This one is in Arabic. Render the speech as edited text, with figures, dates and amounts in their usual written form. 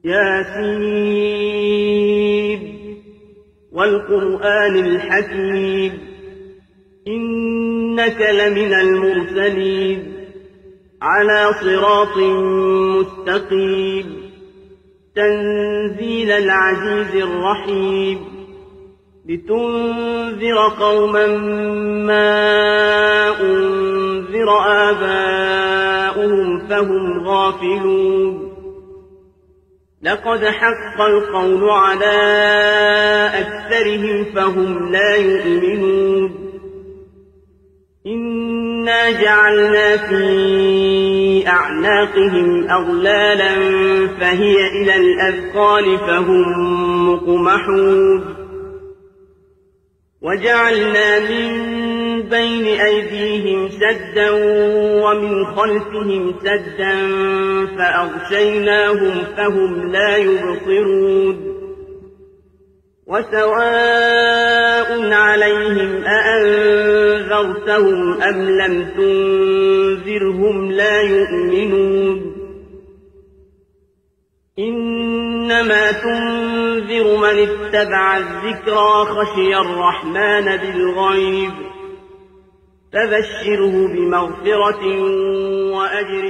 ياسين والقرآن الحكيم إنك لمن المرسلين على صراط مستقيم تنزيل العزيز الرحيم لتنذر قوما ما أنذر آباؤهم فهم غافلون لقد حق القول على أكثرهم فهم لا يؤمنون إنا جعلنا في أعناقهم أغلالا فهي إلى الأذقان فهم مقمحون وجعلنا من بين أيديهم سدا ومن خلفهم سدا فأغشيناهم فهم لا يبصرون وسواء عليهم أأنذرتهم أم لم تنذرهم لا يؤمنون إنما تنذر من اتبع الذكرى خشي الرحمن بالغيب فبشره بمغفرة وأجر